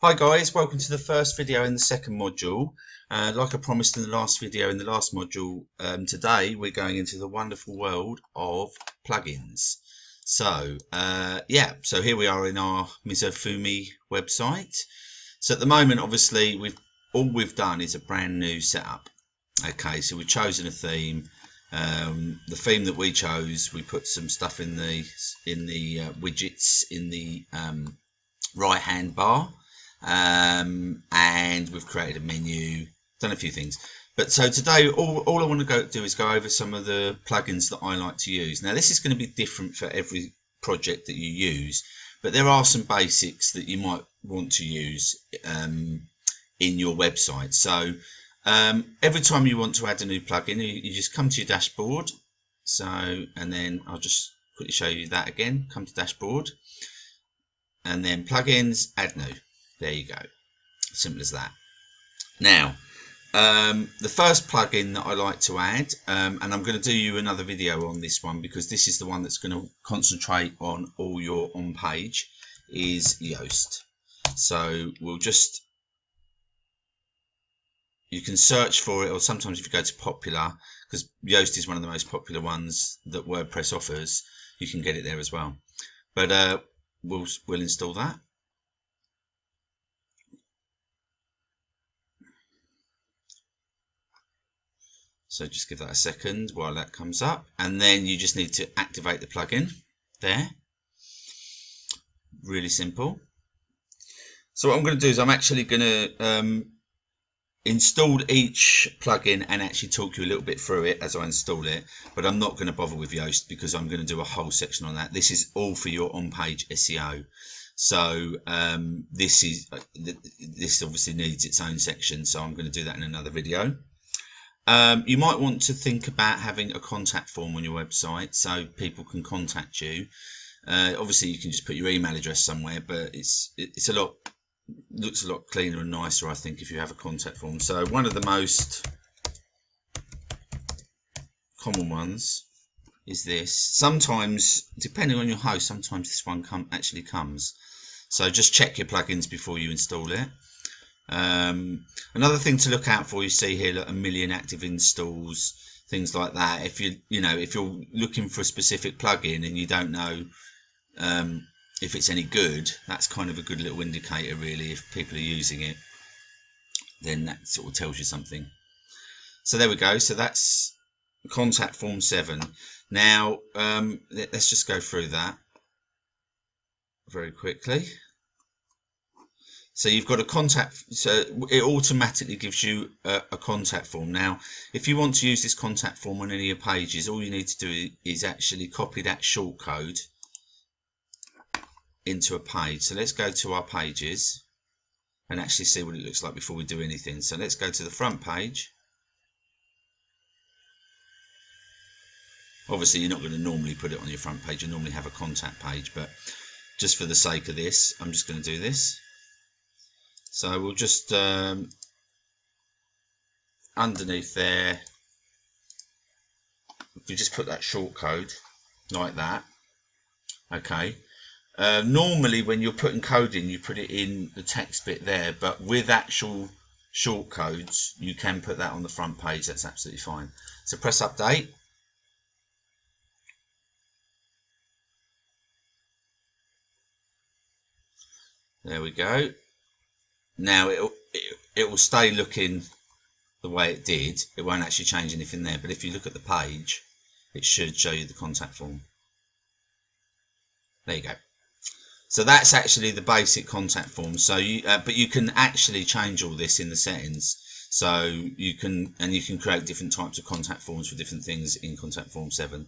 Hi guys, welcome to the first video in the second module. Like I promised in the last video, in the last module, today we're going into the wonderful world of plugins. So so here we are in our Mizofumi website. So at the moment, obviously, all we've done is a brand new setup. Okay, so we've chosen a theme. The theme that we chose, we put some stuff in the widgets in the right hand bar. And we've created a menu, done a few things. But so today, all I want to do is go over some of the plugins that I like to use. Now, this is going to be different for every project that you use, but there are some basics that you might want to use in your website. So every time you want to add a new plugin, you just come to your dashboard. So, and then I'll just quickly show you that again. Come to dashboard, and then plugins, add new. There you go, simple as that. Now, the first plugin that I like to add, and I'm going to do you another video on this one because this is the one that's going to concentrate on all your on page, is Yoast. So you can search for it, or sometimes if you go to popular, because Yoast is one of the most popular ones that WordPress offers, you can get it there as well. But we'll install that. So just give that a second while that comes up, and then you just need to activate the plugin there. Really simple. So what I'm going to do is I'm actually going to install each plugin and actually talk you a little bit through it as I install it, but I'm not going to bother with Yoast because I'm going to do a whole section on that. This is all for your on-page SEO. So this obviously needs its own section, so I'm going to do that in another video. You might want to think about having a contact form on your website so people can contact you. Obviously, you can just put your email address somewhere, but looks a lot cleaner and nicer, I think, if you have a contact form. So one of the most common ones is this. Sometimes, depending on your host, sometimes this one actually comes. So just check your plugins before you install it. Another thing to look out for, you see here, like 1 million active installs, things like that. If you're looking for a specific plugin and you don't know if it's any good, that's kind of a good little indicator, really. If people are using it, then that sort of tells you something. So there we go. So that's contact form 7. Now let's just go through that very quickly. So you've got a contact, so it automatically gives you a contact form. Now, if you want to use this contact form on any of your pages, all you need to do is actually copy that shortcode into a page. So let's go to our pages and actually see what it looks like before we do anything. So let's go to the front page. Obviously, you're not going to normally put it on your front page. You normally have a contact page, but just for the sake of this, I'm just going to do this. So we'll just underneath there, if we just put that shortcode like that. Okay. Normally when you're putting code in, you put it in the text bit there, but with actual shortcodes, you can put that on the front page. That's absolutely fine. So press update. There we go. Now it will stay looking the way it did. It won't actually change anything there, but if you look at the page, it should show you the contact form. There you go. So that's actually the basic contact form. So but you can actually change all this in the settings. So you can create different types of contact forms for different things in contact form 7.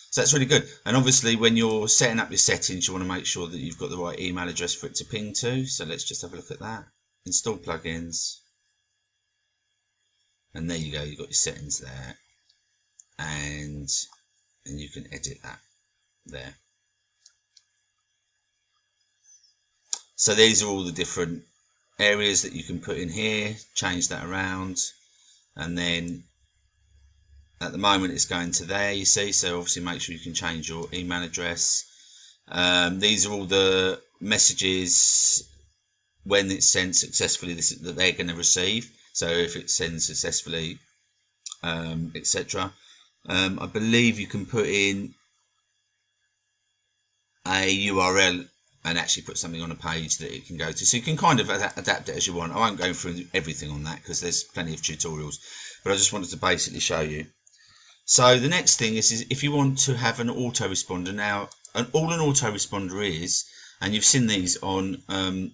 So that's really good. And obviously, when you're setting up your settings, you want to make sure that you've got the right email address for it to ping to. So let's just have a look at that. Install plugins, and there you go. You've got your settings there, and you can edit that there. So these are all the different areas that you can put in here. Change that around, and then at the moment it's going to there, you see. So obviously make sure you can change your email address. These are all the messages when it's sent successfully, that they're going to receive. So if it sends successfully, etc. I believe you can put in a URL and actually put something on a page that it can go to. So you can kind of adapt it as you want. I won't go through everything on that because there's plenty of tutorials, but I just wanted to basically show you. So the next thing is if you want to have an autoresponder. Now, all an autoresponder is, and you've seen these on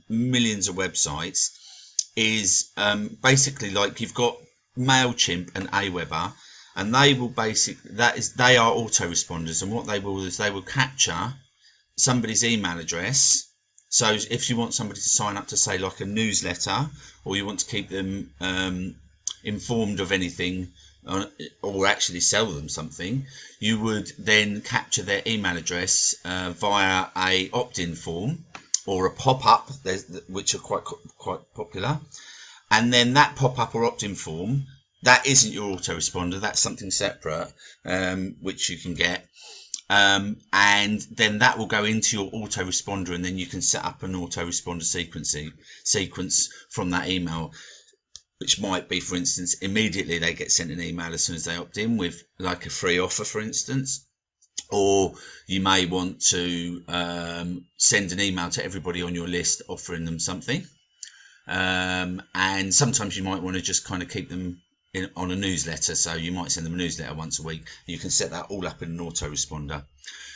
millions of websites, is basically like you've got MailChimp and Aweber, and they will they are autoresponders, and what they will is they will capture somebody's email address. So if you want somebody to sign up to, say, like a newsletter, or you want to keep them informed of anything, or actually sell them something, you would then capture their email address via a opt-in form or a pop-up, which are quite popular. And then that pop-up or opt-in form, that isn't your autoresponder, that's something separate, which you can get. And then that will go into your autoresponder, and then you can set up an autoresponder sequence from that email, which might be, for instance, immediately they get sent an email as soon as they opt in with like a free offer, for instance. Or you may want to send an email to everybody on your list offering them something. And sometimes you might want to just kind of keep them on a newsletter, so you might send them a newsletter once a week. You can set that all up in an autoresponder.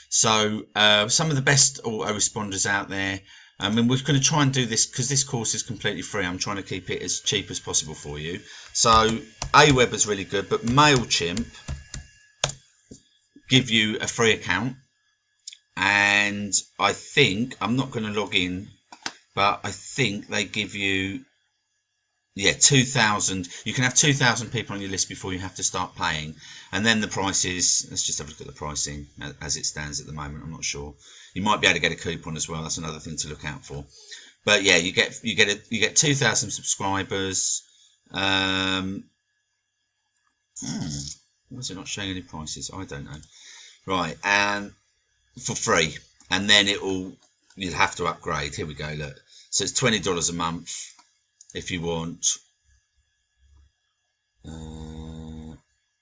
So some of the best autoresponders out there, I mean, we're going to try and do this because this course is completely free. I'm trying to keep it as cheap as possible for you. So Aweber's really good, but MailChimp give you a free account, and I think, I'm not going to log in, but I think they give you, yeah, 2,000. You can have 2,000 people on your list before you have to start paying. And then the price is, let's just have a look at the pricing as it stands at the moment. I'm not sure. You might be able to get a coupon as well. That's another thing to look out for. But yeah, you get 2,000 subscribers. Why is it not showing any prices? I don't know. Right, and for free, and then you'll have to upgrade. Here we go. Look, so it's $20 a month if you want.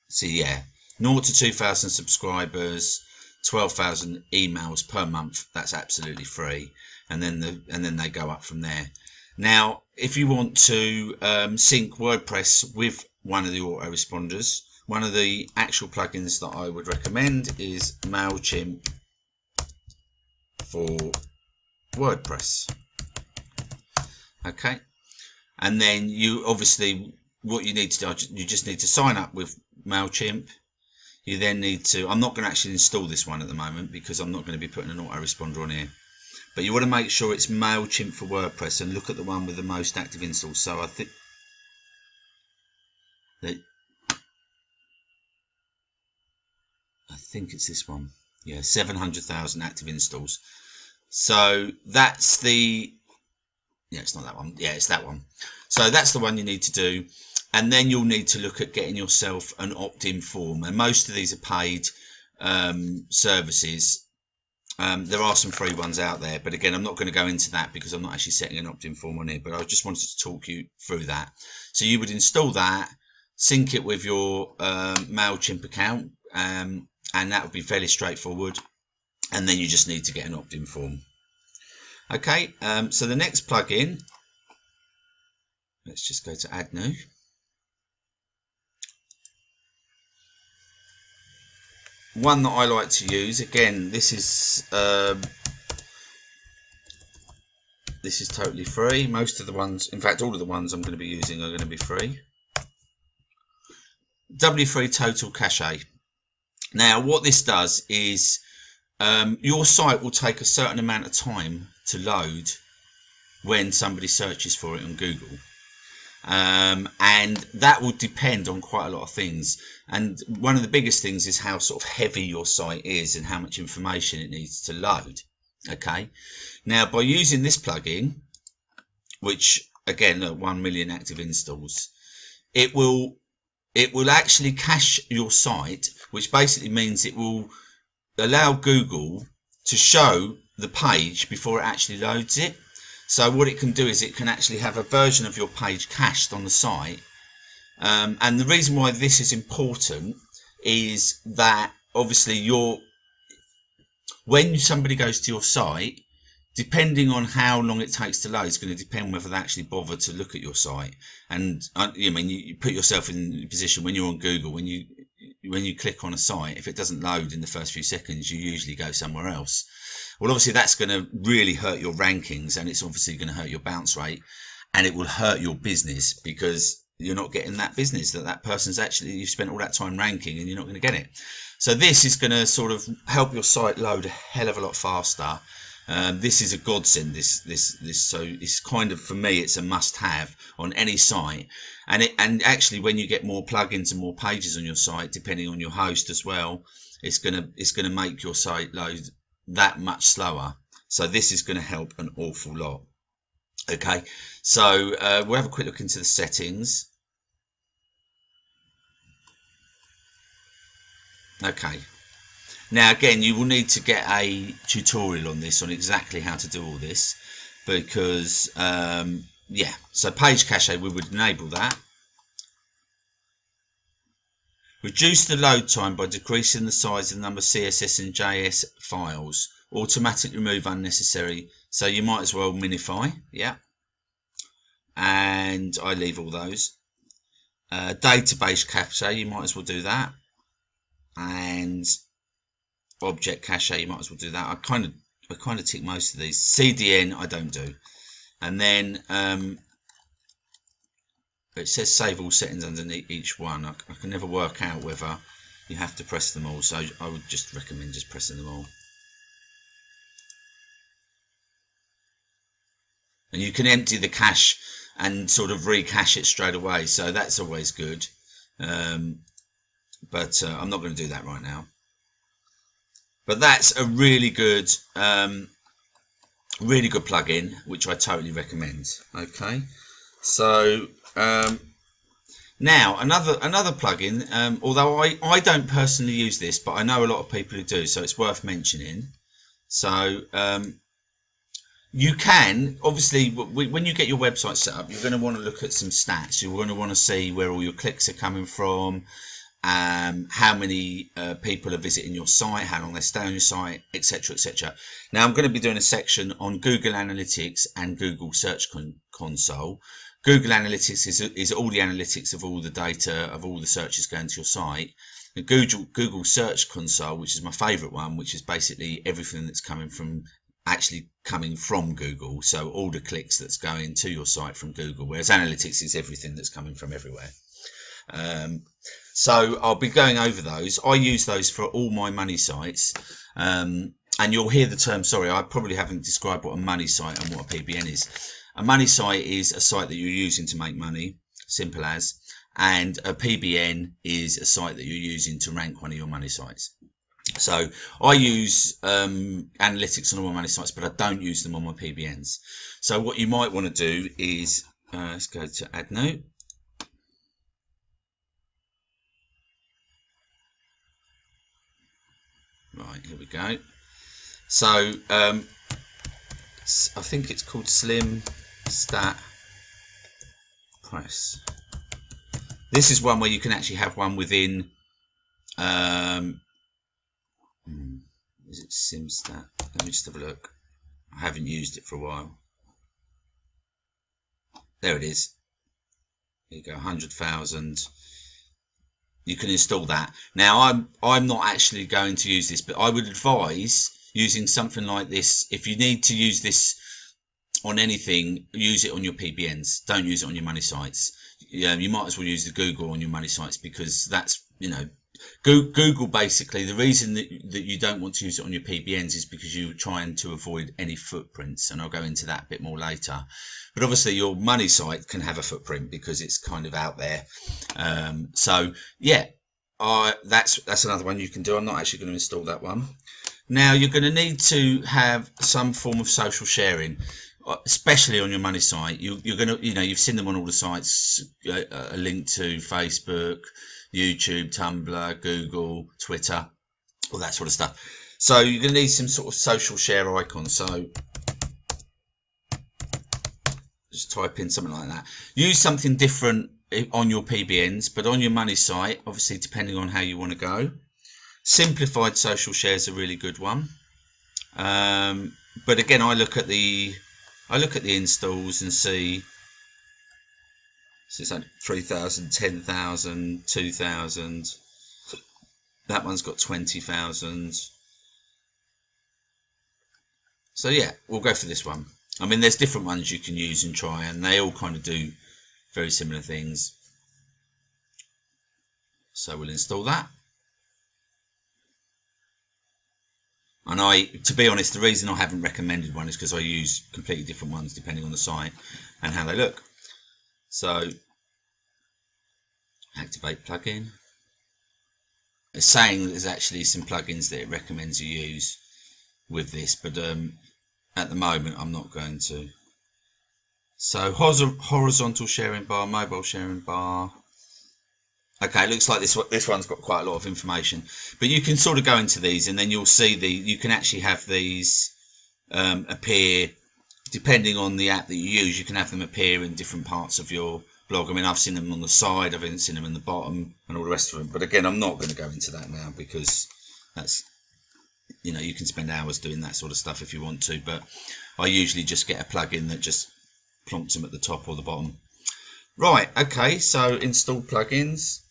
So yeah, 0 to 2,000 subscribers, 12,000 emails per month. That's absolutely free, and then they go up from there. Now, if you want to sync WordPress with one of the autoresponders, one of the actual plugins that I would recommend is MailChimp for WordPress. Okay, and then you obviously, what you need to do, you just need to sign up with MailChimp. You then need to, I'm not going to actually install this one at the moment because I'm not going to be putting an autoresponder on here, but you want to make sure it's MailChimp for WordPress and look at the one with the most active installs. So I think it's this one. Yeah, 700,000 active installs. So that's the, yeah, it's not that one. Yeah, it's that one. So that's the one you need to do. And then you'll need to look at getting yourself an opt-in form. And most of these are paid services. There are some free ones out there. But again, I'm not going to go into that because I'm not actually setting an opt-in form on here. But I just wanted to talk you through that. So you would install that, sync it with your MailChimp account. And that would be fairly straightforward, and then you just need to get an opt-in form. Okay, so the next plugin, let's just go to add new. One that I like to use, again, this is totally free. Most of the ones, in fact all of the ones I'm going to be using are going to be free. W3 Total Cache. Now, what this does is your site will take a certain amount of time to load when somebody searches for it on Google. And that will depend on quite a lot of things. And one of the biggest things is how sort of heavy your site is and how much information it needs to load. Okay. Now, by using this plugin, which again, look, 1 million active installs, it will actually cache your site, which basically means it will allow Google to show the page before it actually loads it. So what it can do is it can actually have a version of your page cached on the site. And the reason why this is important is that obviously when somebody goes to your site, depending on how long it takes to load, it's going to depend whether they actually bother to look at your site. And you put yourself in the position when you're on Google, when you click on a site, if it doesn't load in the first few seconds, you usually go somewhere else. Well, obviously that's going to really hurt your rankings, and it's obviously going to hurt your bounce rate, and it will hurt your business because you're not getting that business that person's actually, you've spent all that time ranking and you're not going to get it. So this is going to sort of help your site load a hell of a lot faster. This is a godsend. So it's kind of, for me, it's a must-have on any site. And actually, when you get more plugins and more pages on your site, depending on your host as well, it's gonna make your site load that much slower. So this is going to help an awful lot. Okay, so we'll have a quick look into the settings. Okay. Now again, you will need to get a tutorial on this, on exactly how to do all this, because yeah, so page cache, we would enable that. Reduce the load time by decreasing the size of the number of CSS and JS files. Automatically remove unnecessary, so you might as well minify, yeah. And I leave all those. Database cache, you might as well do that. And object cache, you might as well do that. I kind of tick most of these. CDN I don't do. And then it says save all settings underneath each one. I can never work out whether you have to press them all, so I would just recommend just pressing them all. And you can empty the cache and sort of recache it straight away, so that's always good. But I'm not going to do that right now. But that's a really good plugin, which I totally recommend. Okay, so now another plugin. Although I don't personally use this, but I know a lot of people who do, so it's worth mentioning. So you can obviously, when you get your website set up, you're going to want to look at some stats. You're going to want to see where all your clicks are coming from. How many people are visiting your site, how long they stay on your site, etc, etc. Now I'm going to be doing a section on Google Analytics and Google Search Console. Google Analytics is all the analytics of all the data of all the searches going to your site. The Google Search Console, which is my favorite one, which is basically everything that's coming from Google, so all the clicks that's going to your site from Google, whereas Analytics is everything that's coming from everywhere. So I'll be going over those. I use those for all my money sites, and you'll hear the term, sorry, I probably haven't described what a money site and what a PBN is. A money site is a site that you're using to make money, simple as, and a PBN is a site that you're using to rank one of your money sites. So I use analytics on all my money sites, but I don't use them on my PBNs. So what you might want to do is, let's go to add note. Right, here we go. So I think it's called Slim Stat Press. This is one where you can actually have one within is it SimStat? Let me just have a look. I haven't used it for a while. There it is. There you go, 100,000. You can install that. Now I'm not actually going to use this, but I would advise using something like this. If you need to use this on anything, use it on your PBNs. Don't use it on your money sites. You might as well use the Google on your money sites, because that's, you know, Google basically, the reason that you don't want to use it on your PBNs is because you're trying to avoid any footprints, and I'll go into that a bit more later. But obviously your money site can have a footprint because it's kind of out there. So yeah, that's another one you can do. I'm not actually going to install that one. Now you're going to need to have some form of social sharing, especially on your money site. You're going to, you know, you've seen them on all the sites, a link to Facebook, YouTube, Tumblr, Google, Twitter, all that sort of stuff. So you're going to need some sort of social share icon. So Just type in something like that. Use something different on your PBNs, but on your money site, obviously depending on how you want to go. Simplified social share is a really good one. But again, I look at the installs and see, so it's like 3,000, 10,000, 2,000. That one's got 20,000. So yeah, we'll go for this one. I mean, there's different ones you can use and try, and they all kind of do very similar things. So we'll install that. And to be honest, the reason I haven't recommended one is because I use completely different ones depending on the site and how they look. So activate plugin. It's saying that there's actually some plugins that it recommends you use with this, but at the moment I'm not going to. So horizontal sharing bar, mobile sharing bar. Okay, it looks like this one's got quite a lot of information, but you can sort of go into these and then you'll see you can actually have these appear depending on the app that you use. You can have them appear in different parts of your blog. I mean, I've seen them on the side, I've even seen them in the bottom and all the rest of them, but again, I'm not going to go into that now because that's, you know, you can spend hours doing that sort of stuff if you want to, but I usually just get a plugin that just plonks them at the top or the bottom. Right, okay, so install plugins.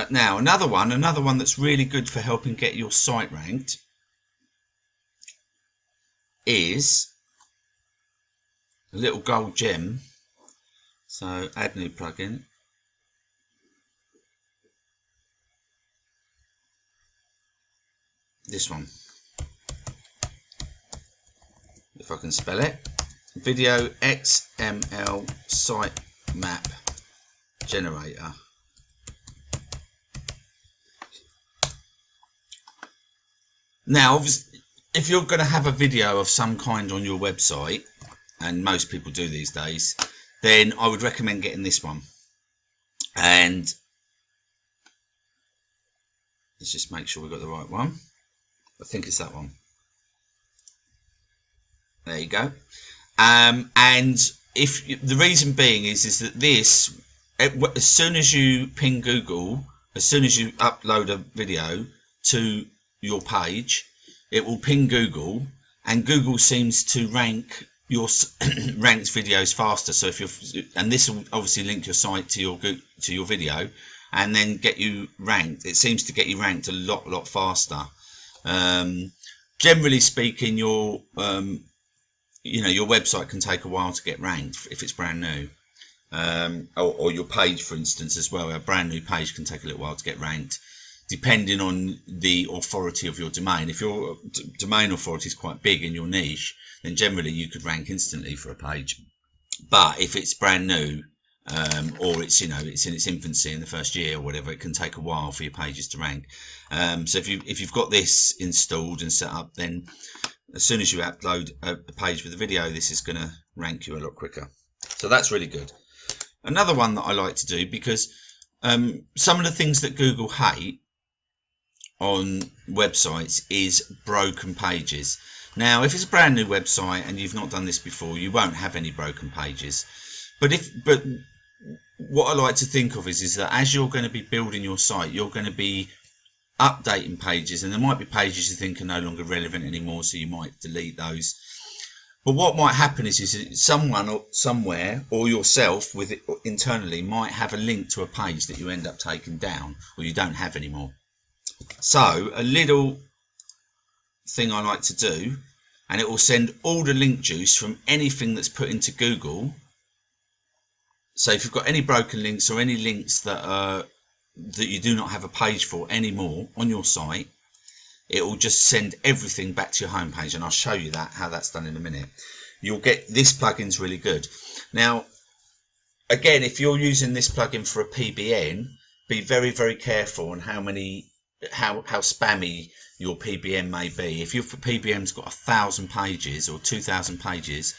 Now another one that's really good for helping get your site ranked is a little gold gem. So add new plugin. This one, if I can spell it, Video XML Sitemap Generator. Now, if you're going to have a video of some kind on your website, and most people do these days, then I would recommend getting this one. And let's just make sure we've got the right one. I think it's that one. There you go. And if the reason being is that this, as soon as you ping Google, as soon as you upload a video to your page, it will ping Google, and Google seems to rank your ranked videos faster. So if you're, and this will obviously link your site to your video, and then get you ranked. It seems to get you ranked a lot faster. Generally speaking, your your website can take a while to get ranked if it's brand new, or your page, for instance, as well. A brand new page can take a little while to get ranked, depending on the authority of your domain. If your domain authority is quite big in your niche, then generally you could rank instantly for a page. But if it's brand new, or it's it's in its infancy in the first year or whatever, it can take a while for your pages to rank. So if you've got this installed and set up, then as soon as you upload a page with a video, this is going to rank you a lot quicker. So that's really good. Another one that I like to do, because some of the things that Google hate on websites is broken pages. Now, if it's a brand new website and you've not done this before, you won't have any broken pages. But what I like to think of is that as you're going to be building your site, you're going to be updating pages, and there might be pages you think are no longer relevant anymore, so you might delete those. But what might happen is someone or somewhere, or yourself with it internally, might have a link to a page that you end up taking down or you don't have anymore. So a little thing I like to do, and it will send all the link juice from anything that's put into Google. So if you've got any broken links or any links that you do not have a page for anymore on your site, it will just send everything back to your home page, and I'll show you how that's done in a minute. You'll get this plugin's really good. Now, again, if you're using this plugin for a PBN, be very, very careful on how spammy your PBN may be. If your PBN's got 1,000 pages or 2,000 pages,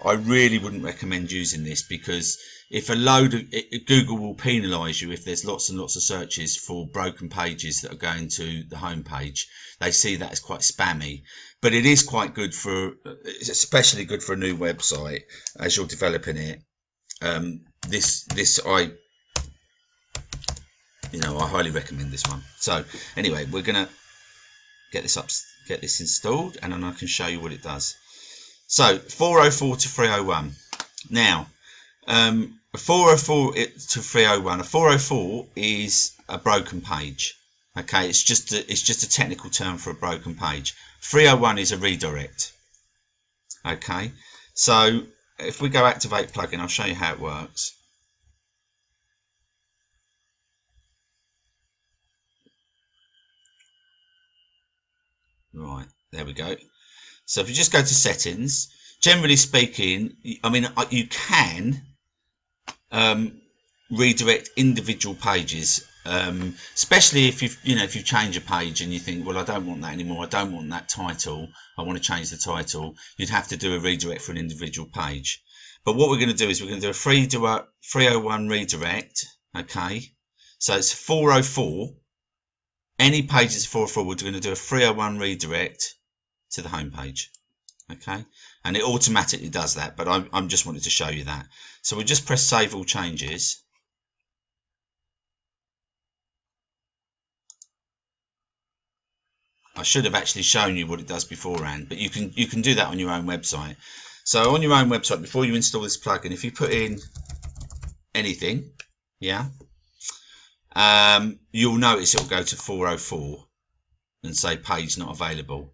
I really wouldn't recommend using this, because if Google will penalise you if there's lots and lots of searches for broken pages that are going to the home page. They see that as quite spammy, but it is quite good it's especially good for a new website as you're developing it. this I highly recommend this one. So anyway, we're gonna get this installed, and then I can show you what it does. So 404 to 301. Now 404 to 301. A 404 is a broken page. Okay, it's just a technical term for a broken page. 301 is a redirect. Okay, so if we go activate plugin, I'll show you how it works. Right, there we go. So if you just go to settings, generally speaking, I mean, you can redirect individual pages, especially if you've changed a page and you think, well, I don't want that anymore, I don't want that title, I want to change the title. You'd have to do a redirect for an individual page. But what we're going to do is we're going to do a 301 redirect. Okay, so it's 404. Any page that's 404, we're going to do a 301 redirect to the home page. Okay, and it automatically does that, but I'm just wanted to show you that. So we just press save all changes. I should have actually shown you what it does beforehand, but you can do that on your own website. So on your own website, before you install this plugin, if you put in anything, yeah, you'll notice it'll go to 404 and say page not available.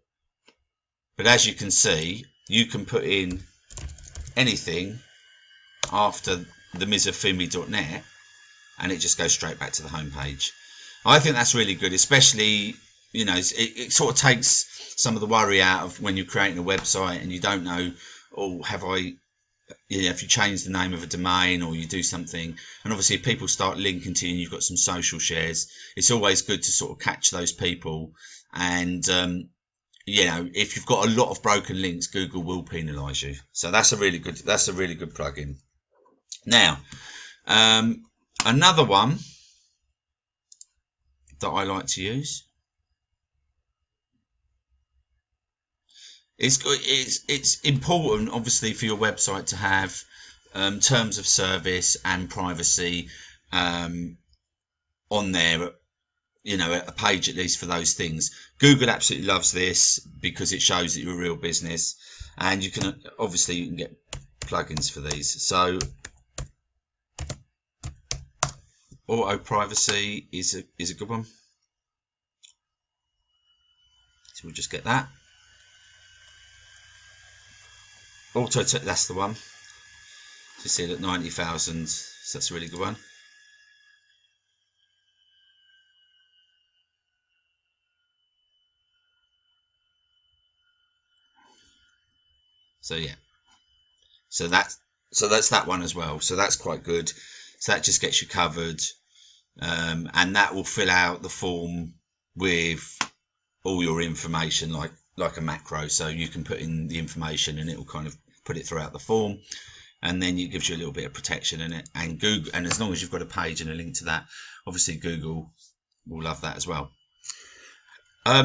But as you can see, you can put in anything after the mizafumi.net and it just goes straight back to the home page. I think that's really good, especially, it sort of takes some of the worry out of when you're creating a website and you don't know, oh, if you change the name of a domain or you do something, and obviously if people start linking to you and you've got some social shares, it's always good to sort of catch those people. And if you've got a lot of broken links, Google will penalise you. So that's a really good plugin. Now, another one that I like to use. It's important, obviously, for your website to have terms of service and privacy on there. A page at least for those things. Google absolutely loves this because it shows that you're a real business, and you can get plugins for these. So auto privacy is a good one. So we'll just get that. Auto, that's the one. You see it at 90,000, so that's a really good one. So yeah, so that's that one as well. So that's quite good. So that just gets you covered, and that will fill out the form with all your information, like a macro. So you can put in the information and it will kind of put it throughout the form, and then it gives you a little bit of protection in it. And Google, and as long as you've got a page and a link to that, obviously Google will love that as well.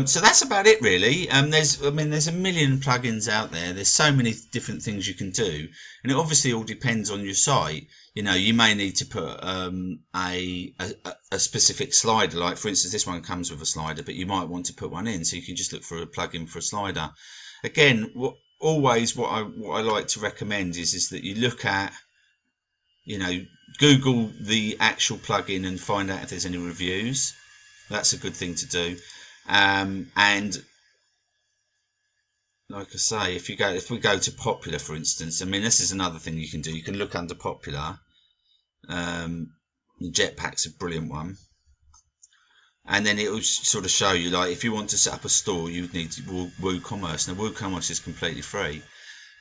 So that's about it, really. There's a million plugins out there. There's so many different things you can do, and it obviously all depends on your site. You may need to put a specific slider. Like for instance, this one comes with a slider, but you might want to put one in, so you can just look for a plugin for a slider. Again, what I like to recommend is that you look at, Google the actual plugin and find out if there's any reviews. That's a good thing to do. And like I say, if we go to popular, for instance, this is another thing you can do. You can look under popular. Jetpack's a brilliant one, and then it will sort of show you, like, if you want to set up a store, you would need WooCommerce. Now WooCommerce is completely free,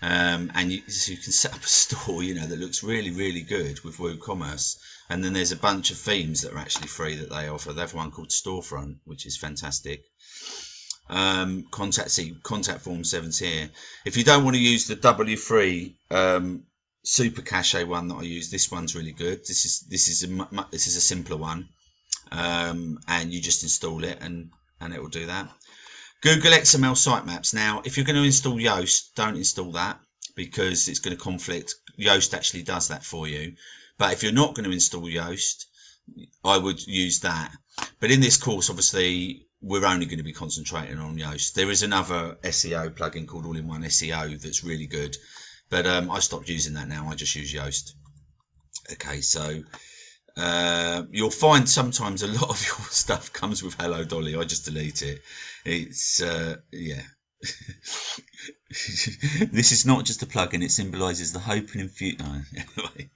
and so you can set up a store, that looks really, really good with WooCommerce. And then there's a bunch of themes that are actually free that they offer. They have one called Storefront, which is fantastic. Contact Form 7's here. If you don't want to use the W3 super cache one that I use, this one's really good. This is a simpler one, and you just install it and it will do that. Google XML sitemaps. Now, if you're going to install Yoast, don't install that. because it's going to conflict. Yoast actually does that for you. But if you're not going to install Yoast, I would use that. But in this course, obviously, we're only going to be concentrating on Yoast. There is another SEO plugin called All-in-One SEO that's really good, but I stopped using that now. I just use Yoast. Okay, so you'll find sometimes a lot of your stuff comes with Hello Dolly. I just delete it. It's yeah. This is not just a plugin, it symbolises the hope and future. Anyway.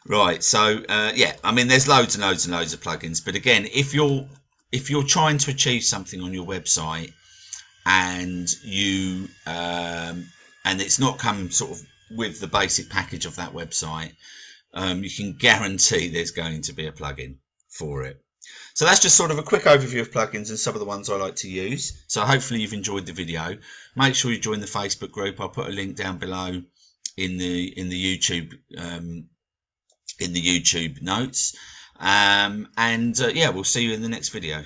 Right, so yeah, I mean, there's loads and loads and loads of plugins, but again, if you're trying to achieve something on your website and you and it's not come sort of with the basic package of that website, you can guarantee there's going to be a plugin for it. So that's just sort of a quick overview of plugins and some of the ones I like to use. So hopefully you've enjoyed the video. Make sure you join the Facebook group. I'll put a link down below in the YouTube notes. Yeah, we'll see you in the next video.